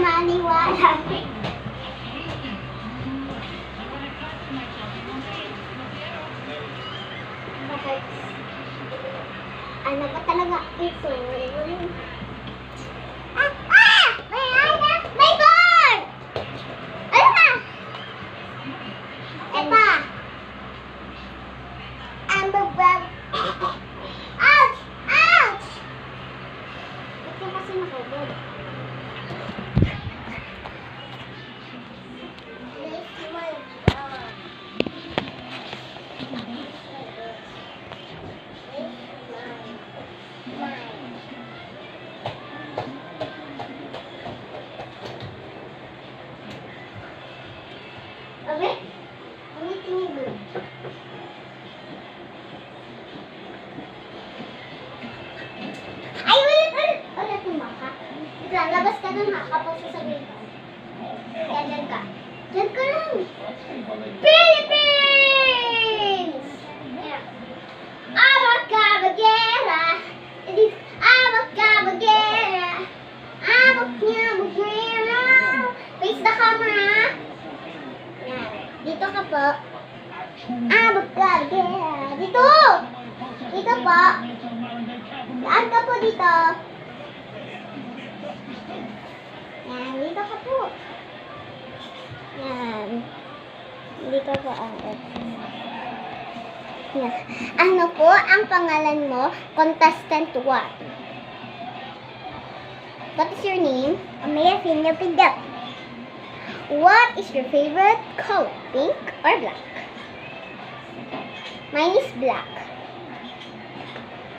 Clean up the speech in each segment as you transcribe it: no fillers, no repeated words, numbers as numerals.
maniwala. Bakit? Ano ba talaga ito? May bird! Ano na? Epa! Amber bird. Ouch! Ouch! Ito kasi nakagod. Okay? Ano tinigil? Ay, ulit! Ulit mo ka. Lalabas ka dun ha, kapag sasabihin ka. Diyan ka. Diyan ka lang. Philippines! Abacabagera! Abacabagera! Abacabagera! Face the camera! Yan. Dito ka po. Abacabagera! Dito! Dito po. Saan ka po dito? Yan, dito ka po. Yan. Dito po ang yan. Ano po ang pangalan mo? Contestant 1. What is your name? Amaya Finyo Pindap. What is your favorite color? Pink or black? Mine is black.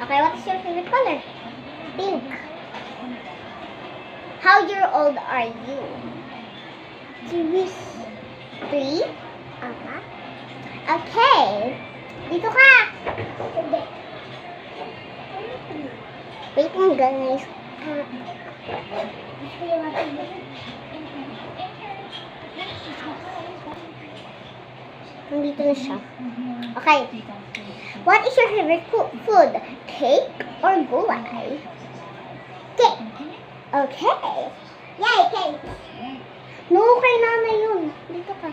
Okay, what is your favorite color? Pink. How year old are you? 3. Okay. Dito ka. Wait lang guys. Nandito na siya. Okay. What is your favorite food? Cake or gulay? Cake. Okay. Yay, cake. No, kay nanay yun. Dito ka.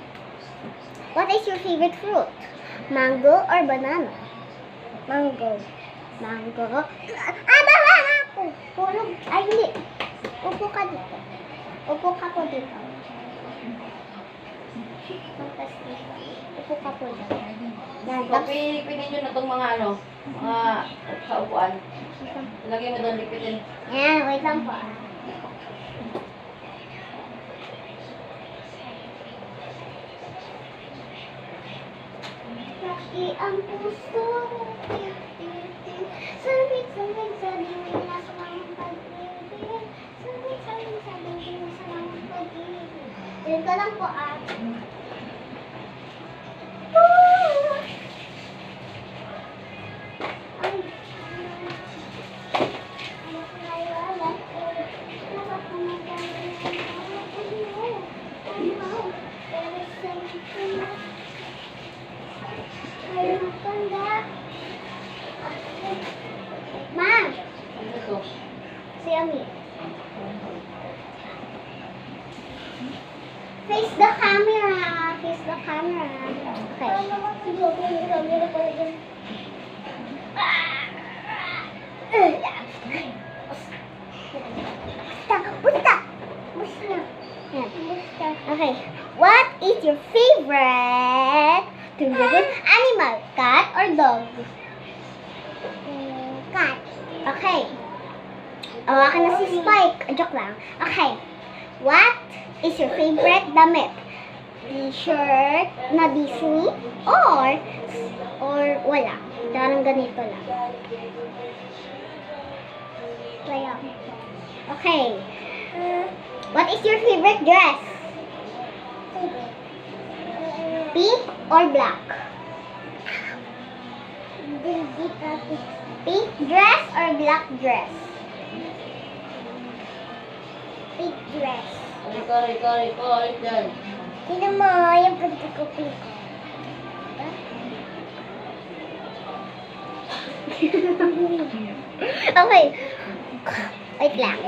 What is your favorite fruit? Mango or banana? Mango. Mango. Banana ako. Tulog. Ay, hindi. Upo ka dito. Upo ka po dito. Upo ka po dito. Pilipitin nyo na itong mga mga sa upuan. Lagay mo doon, lipitin. Yan, wait lang po. Laki ang puso, sabit-sabit sa dinig na sumamang pag-ibig. Sabit-sabit sa dinig na sumamang pag-ibig. Diyan ka lang po at Ma'am, Ano to? si Ami. Face the camera. Face the camera. Okay. Busta. Busta. Okay. What is your favorite animal? Cat or dog? Cat. Okay. Awakan na si Spike. Joke lang. Okay. What is your favorite damit? T-shirt na Disney or wala? Parang ganito lang. Kaya. Okay. What is your favorite dress? Pink or black? Pink dress or black dress? Pink dress. Ikaw, dyan. Tignan mo, yung pagkakupin ko. Okay. Wait lang.